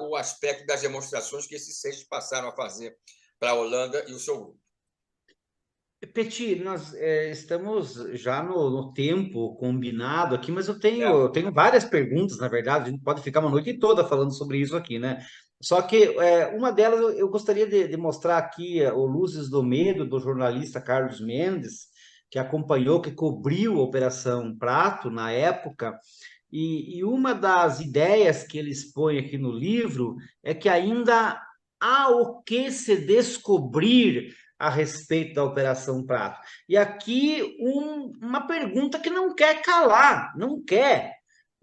o aspecto das demonstrações que esses seis passaram a fazer para a Holanda e o seu grupo. Peti, nós estamos já no tempo combinado aqui, mas eu tenho várias perguntas, na verdade, a gente pode ficar uma noite toda falando sobre isso aqui, né? Só que uma delas eu gostaria de mostrar aqui o Luzes do Medo, do jornalista Carlos Mendes, que acompanhou, que cobriu a Operação Prato na época, e uma das ideias que ele expõe aqui no livro é que ainda há o que se descobrir a respeito da Operação Prato. E aqui uma pergunta que não quer calar, não quer.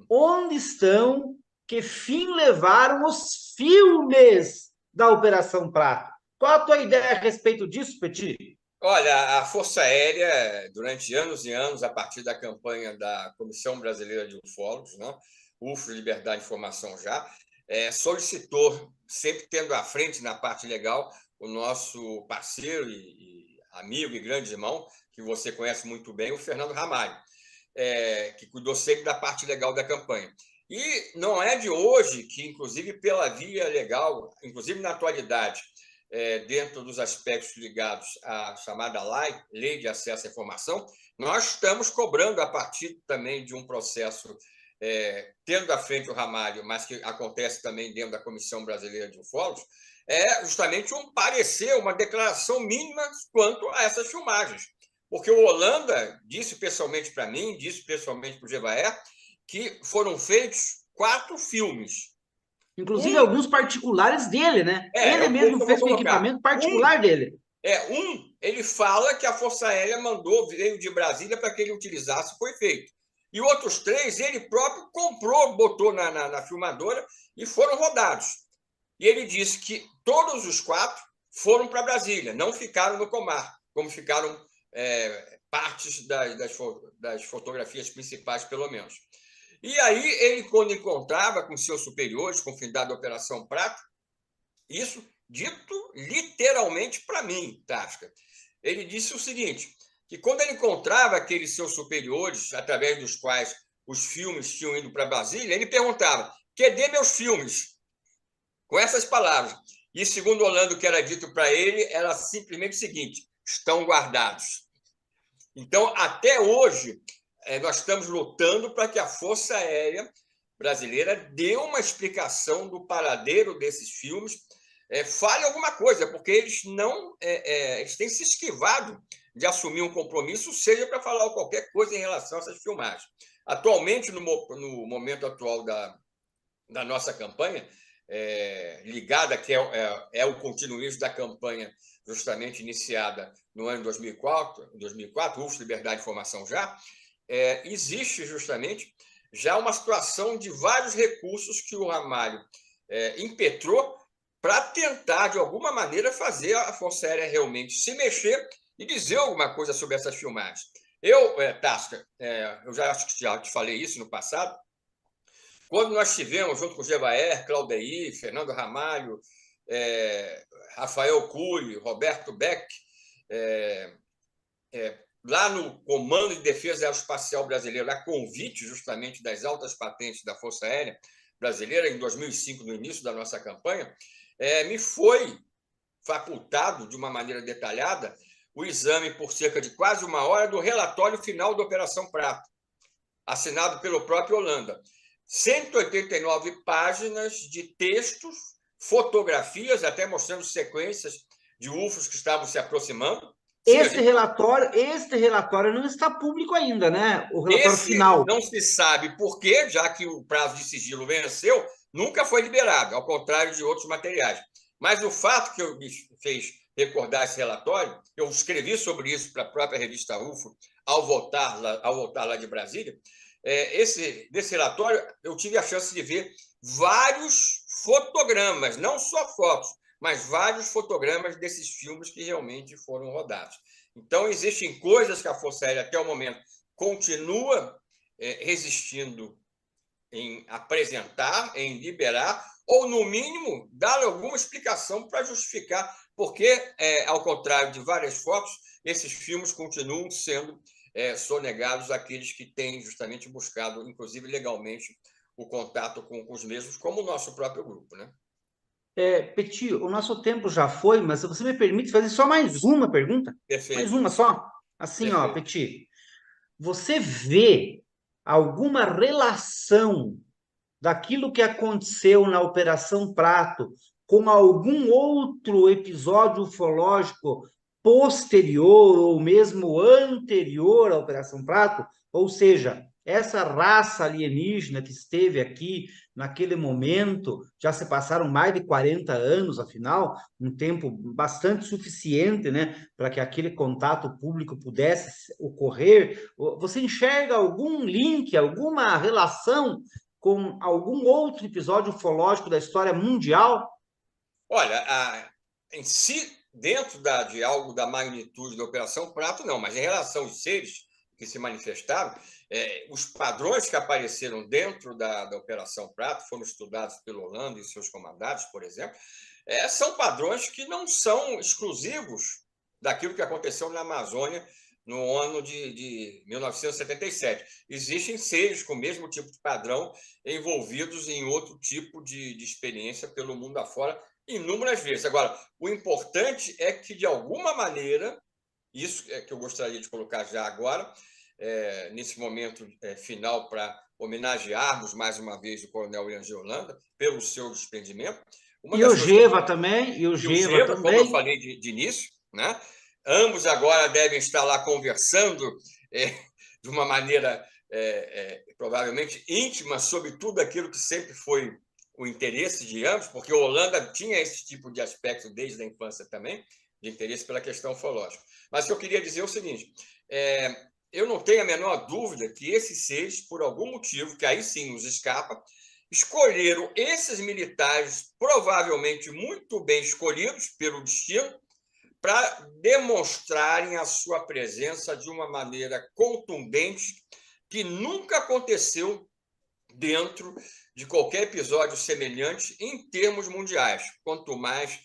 Onde estão, que fim levaram os filmes da Operação Prato? Qual a tua ideia a respeito disso, Petit? Olha, a Força Aérea, durante anos e anos, a partir da campanha da Comissão Brasileira de Ufólogos, né, UFO, Liberdade de Informação já, solicitou, sempre tendo à frente na parte legal, o nosso parceiro e amigo e grande irmão, que você conhece muito bem, o Fernando Ramalho, que cuidou sempre da parte legal da campanha. E não é de hoje que, inclusive pela via legal, inclusive na atualidade, dentro dos aspectos ligados à chamada Lei de Acesso à Informação, nós estamos cobrando, a partir também de um processo, tendo à frente o Ramalho, mas que acontece também dentro da Comissão Brasileira de Ufólogos, justamente um parecer, uma declaração mínima quanto a essas filmagens. Porque o Holanda disse pessoalmente para mim, disse pessoalmente para o Gevaer, que foram feitos 4 filmes. Inclusive alguns particulares dele, né? Ele mesmo fez um equipamento particular dele. Ele fala que a Força Aérea veio de Brasília para que ele utilizasse, foi feito. E outros 3, ele próprio comprou, botou na filmadora e foram rodados. E ele disse que todos os 4 foram para Brasília, não ficaram no Comar, como ficaram partes das fotografias principais, pelo menos. E aí ele, quando encontrava com seus superiores, com o findado da Operação Prato, Isso dito literalmente para mim, Tasca. Ele disse o seguinte, que quando ele encontrava aqueles seus superiores, através dos quais os filmes tinham ido para Brasília, ele perguntava, cadê meus filmes? Com essas palavras. E, segundo Orlando, o que era dito para ele, era simplesmente o seguinte, estão guardados. Então, até hoje, nós estamos lutando para que a Força Aérea Brasileira dê uma explicação do paradeiro desses filmes, fale alguma coisa, porque eles não eles têm se esquivado de assumir um compromisso, seja para falar qualquer coisa em relação a essas filmagens. Atualmente, no momento atual da nossa campanha, ligada, que é o continuismo da campanha justamente iniciada no ano 2004, UFS, Liberdade e Informação Já, existe justamente já uma situação de vários recursos que o Ramalho impetrou para tentar, de alguma maneira, fazer a Força Aérea realmente se mexer e dizer alguma coisa sobre essas filmagens. Tasca, eu já acho que já te falei isso no passado, quando nós tivemos, junto com o Gevaer, Claudeir, Fernando Ramalho, Rafael Cury, Roberto Beck, lá no Comando de Defesa Aeroespacial Brasileiro, a convite justamente das altas patentes da Força Aérea Brasileira, em 2005, no início da nossa campanha, me foi facultado, de uma maneira detalhada, o exame por cerca de quase uma hora do relatório final da Operação Prato, assinado pelo próprio Holanda. 189 páginas de textos, fotografias, até mostrando sequências de UFOs que estavam se aproximando. Este relatório não está público ainda, né? O relatório final. Não se sabe por quê, já que o prazo de sigilo venceu, nunca foi liberado, ao contrário de outros materiais. Mas o fato que me fez recordar esse relatório, eu escrevi sobre isso para a própria revista UFO, ao voltar lá de Brasília, desse relatório, eu tive a chance de ver vários fotogramas, não só fotos, mas vários fotogramas desses filmes que realmente foram rodados. Então, existem coisas que a Força Aérea, até o momento, continua resistindo em apresentar, em liberar, ou, no mínimo, dar alguma explicação para justificar porque, ao contrário de várias fotos, esses filmes continuam sendo sonegados àqueles que têm justamente buscado, inclusive legalmente, o contato com os mesmos, como o nosso próprio grupo, né? Petit, o nosso tempo já foi, mas se você me permite fazer só mais uma pergunta? Perfeito. Mais uma só? Assim, Perfeito. ó, Petit, você vê alguma relação daquilo que aconteceu na Operação Prato com algum outro episódio ufológico posterior ou mesmo anterior à Operação Prato? Ou seja, essa raça alienígena que esteve aqui naquele momento, já se passaram mais de 40 anos, afinal, um tempo bastante suficiente, né, para que aquele contato público pudesse ocorrer. Você enxerga algum link, alguma relação com algum outro episódio ufológico da história mundial? Olha, em si, dentro de algo da magnitude da Operação Prato, não, mas em relação aos seres que se manifestaram, os padrões que apareceram dentro da Operação Prato foram estudados pelo Holanda e seus comandantes, por exemplo, são padrões que não são exclusivos daquilo que aconteceu na Amazônia no ano de 1977. Existem seres com o mesmo tipo de padrão envolvidos em outro tipo de experiência pelo mundo afora, inúmeras vezes. Agora, o importante é que, de alguma maneira, isso é que eu gostaria de colocar já agora, nesse momento final, para homenagearmos mais uma vez o Coronel William de Holanda pelo seu desprendimento. E o Geva também, como eu falei de início, né? Ambos agora devem estar lá conversando de uma maneira provavelmente íntima sobre tudo aquilo que sempre foi o interesse de ambos, porque a Holanda tinha esse tipo de aspecto desde a infância também, de interesse pela questão ufológica. Mas o que eu queria dizer é o seguinte, eu não tenho a menor dúvida que esses seres, por algum motivo, que aí sim nos escapa, escolheram esses militares, provavelmente muito bem escolhidos pelo destino, para demonstrarem a sua presença de uma maneira contundente, que nunca aconteceu dentro de qualquer episódio semelhante em termos mundiais, quanto mais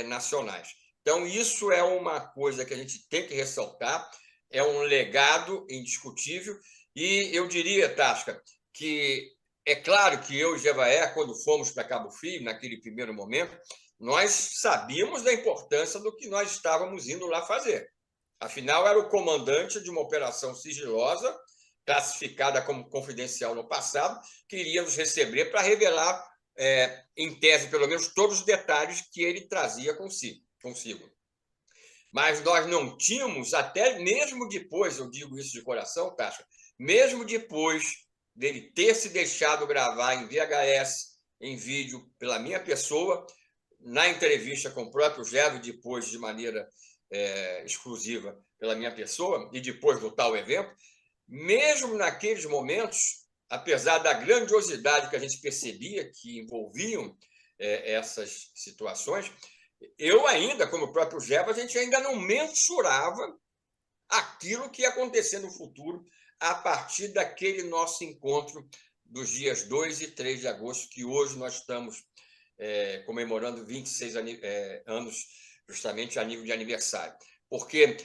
nacionais. Então, isso é uma coisa que a gente tem que ressaltar, é um legado indiscutível, e eu diria, Tasca, que é claro que eu e Jevaé, quando fomos para Cabo Frio, naquele primeiro momento, nós sabíamos da importância do que nós estávamos indo lá fazer. Afinal, era o comandante de uma operação sigilosa, classificada como confidencial no passado, que iria nos receber para revelar, em tese, pelo menos, todos os detalhes que ele trazia consigo. Mas nós não tínhamos, até mesmo depois, eu digo isso de coração, Tasha, mesmo depois dele ter se deixado gravar em VHS, em vídeo, pela minha pessoa, na entrevista com o próprio Gero, depois de maneira exclusiva pela minha pessoa, e depois do tal evento, mesmo naqueles momentos, apesar da grandiosidade que a gente percebia que envolviam essas situações, eu ainda, como o próprio Gero, a gente ainda não mensurava aquilo que ia acontecer no futuro a partir daquele nosso encontro dos dias 2 e 3 de agosto, que hoje nós estamos comemorando 26 anos justamente a nível de aniversário. Porque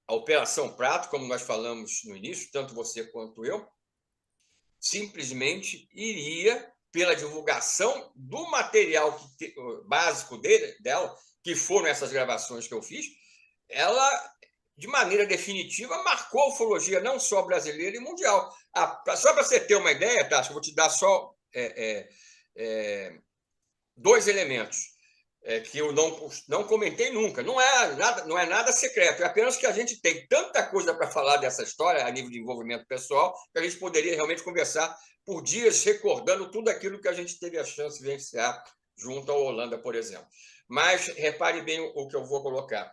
a Operação Prato, como nós falamos no início, tanto você quanto eu, simplesmente iria, pela divulgação do material básico dela, que foram essas gravações que eu fiz, ela, de maneira definitiva, marcou a ufologia não só brasileira e mundial. Só para você ter uma ideia, Tassi, eu vou te dar só dois elementos que eu não comentei nunca. Não é nada secreto, é apenas que a gente tem tanta coisa para falar dessa história a nível de envolvimento pessoal que a gente poderia realmente conversar por dias recordando tudo aquilo que a gente teve a chance de vivenciar junto à Holanda, por exemplo. Mas repare bem o que eu vou colocar.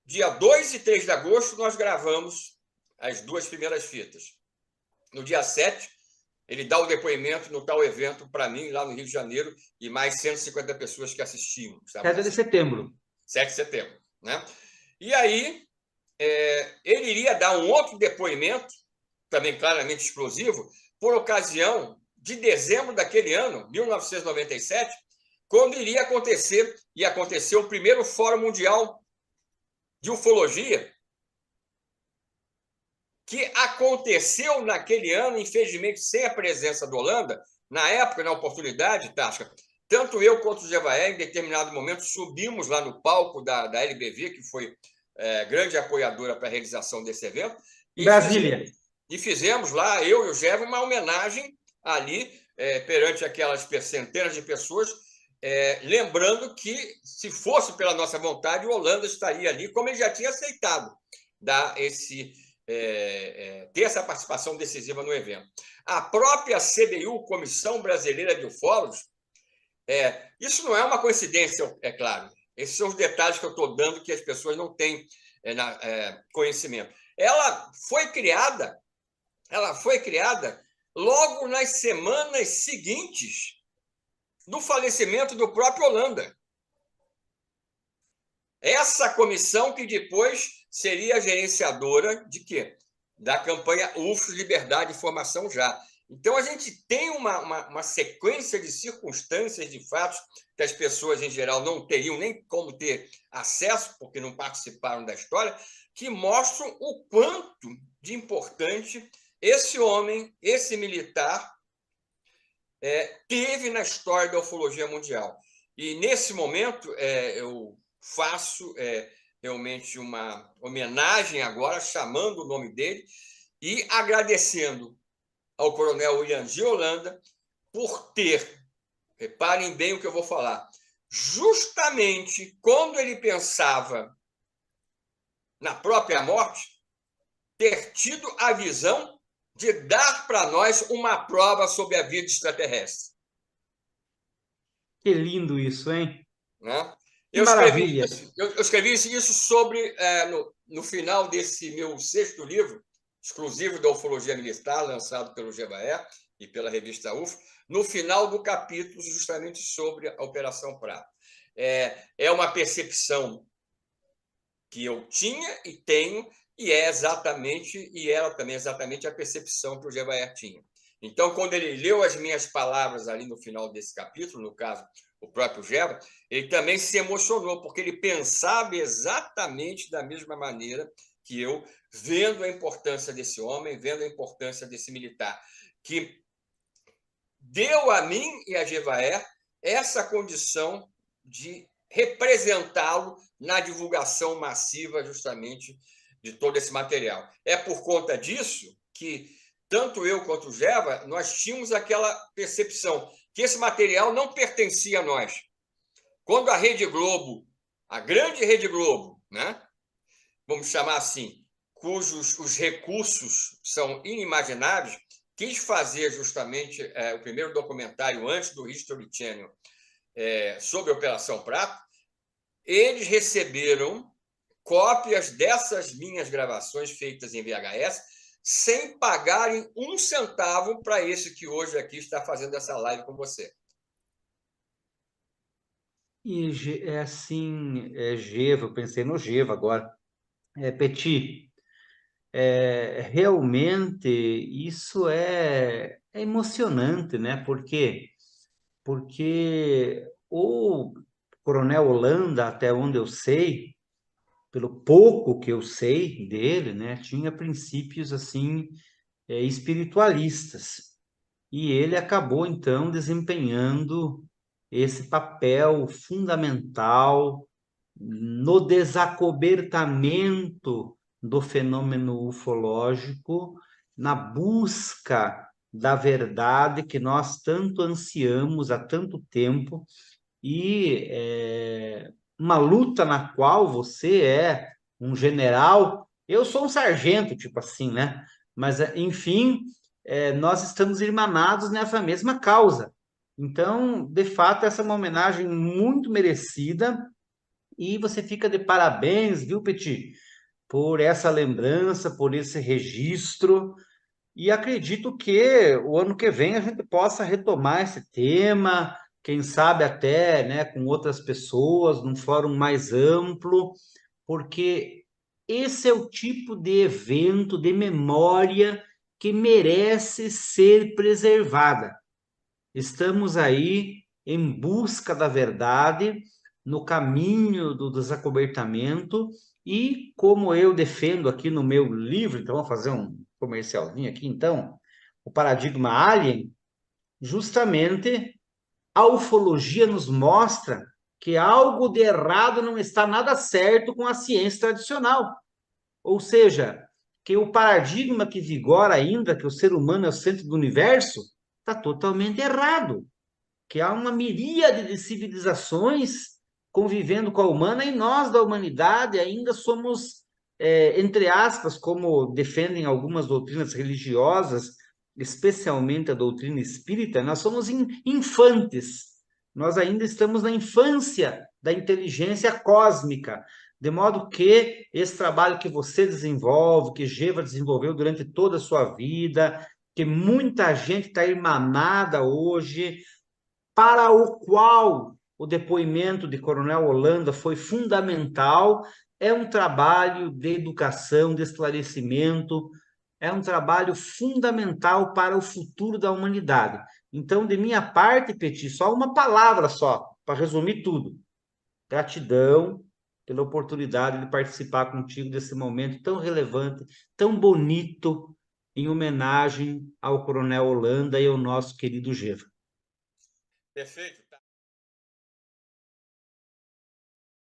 Dia 2 e 3 de agosto, nós gravamos as duas primeiras fitas. No dia 7, ele dá o depoimento no tal evento para mim, lá no Rio de Janeiro, e mais 150 pessoas que assistiam. 7 de setembro. 7 de setembro. Né? E aí, ele iria dar um outro depoimento, também claramente explosivo, por ocasião de dezembro daquele ano, 1997, quando ia acontecer o primeiro Fórum Mundial de Ufologia, que aconteceu naquele ano, infelizmente, sem a presença da Holanda. Na época, na oportunidade, Tasca, tanto eu quanto o Jevaé, em determinado momento, subimos lá no palco da LBV, que foi grande apoiadora para a realização desse evento. Brasília. Fizemos lá, eu e o Jevaé, uma homenagem ali, perante aquelas centenas de pessoas, lembrando que, se fosse pela nossa vontade, o Holanda estaria ali, como ele já tinha aceitado dar ter essa participação decisiva no evento. A própria CBU, Comissão Brasileira de Ufólogos, isso não é uma coincidência, é claro. Esses são os detalhes que eu estou dando que as pessoas não têm conhecimento. Ela foi criada logo nas semanas seguintes do falecimento do próprio Holanda. Essa comissão que depois seria a gerenciadora de quê? Da campanha UFOS, Liberdade, Informação Já. Então, a gente tem uma sequência de circunstâncias, de fatos, que as pessoas, em geral, não teriam nem como ter acesso, porque não participaram da história, que mostram o quanto de importante esse homem, esse militar, teve na história da ufologia mundial. E, nesse momento, eu faço realmente uma homenagem agora, chamando o nome dele e agradecendo ao coronel William G. Holanda por ter, reparem bem o que eu vou falar, justamente quando ele pensava na própria morte, ter tido a visão de dar para nós uma prova sobre a vida extraterrestre. Que lindo isso, hein? Né? Que maravilha! Eu escrevi isso sobre, no final desse meu 6º livro, exclusivo da ufologia militar, lançado pelo Jevaé e pela revista UFO, no final do capítulo, justamente sobre a Operação Prato. É uma percepção que eu tinha e tenho E era também exatamente a percepção que o Gevaert tinha. Então, quando ele leu as minhas palavras ali no final desse capítulo, no caso, o próprio Geva, ele também se emocionou, porque ele pensava exatamente da mesma maneira que eu, vendo a importância desse homem, vendo a importância desse militar, que deu a mim e a Gevaert essa condição de representá-lo na divulgação massiva, justamente, de todo esse material. É por conta disso que tanto eu quanto o Geva, nós tínhamos aquela percepção que esse material não pertencia a nós. Quando a Rede Globo, a grande Rede Globo, né, vamos chamar assim, cujos os recursos são inimagináveis, quis fazer justamente o primeiro documentário antes do History Channel sobre a Operação Prato, eles receberam cópias dessas minhas gravações feitas em VHS sem pagarem um centavo para esse que hoje aqui está fazendo essa live com você. E é assim, Geva, eu pensei no Geva agora. Petit, realmente isso é emocionante, né? Por quê? Porque o Coronel Holanda, até onde eu sei, pelo pouco que eu sei dele, né, tinha princípios assim espiritualistas. E ele acabou então desempenhando esse papel fundamental no desacobertamento do fenômeno ufológico, na busca da verdade que nós tanto ansiamos há tanto tempo, e uma luta na qual você é um general, eu sou um sargento, tipo assim, né? Mas, enfim, nós estamos irmanados nessa mesma causa. Então, de fato, essa é uma homenagem muito merecida e você fica de parabéns, viu, Petit, por essa lembrança, por esse registro. E acredito que o ano que vem a gente possa retomar esse tema, quem sabe até, né, com outras pessoas, num fórum mais amplo, porque esse é o tipo de evento, de memória que merece ser preservada. Estamos aí em busca da verdade, no caminho do desacobertamento, e como eu defendo aqui no meu livro, então vou fazer um comercialzinho aqui, então, o paradigma Alien, justamente a ufologia nos mostra que algo de errado não está nada certo com a ciência tradicional. Ou seja, que o paradigma que vigora ainda, que o ser humano é o centro do universo, está totalmente errado, que há uma miríade de civilizações convivendo com a humana e nós da humanidade ainda somos, entre aspas, como defendem algumas doutrinas religiosas, especialmente a doutrina espírita, nós somos infantes. Nós ainda estamos na infância da inteligência cósmica, de modo que esse trabalho que você desenvolve, que Geva desenvolveu durante toda a sua vida, que muita gente está irmanada hoje, para o qual o depoimento de Coronel Holanda foi fundamental, é um trabalho de educação, de esclarecimento, é um trabalho fundamental para o futuro da humanidade. Então, de minha parte, Petit, só uma palavra só, para resumir tudo. Gratidão pela oportunidade de participar contigo desse momento tão relevante, tão bonito, em homenagem ao Coronel Holanda e ao nosso querido Geva. Perfeito.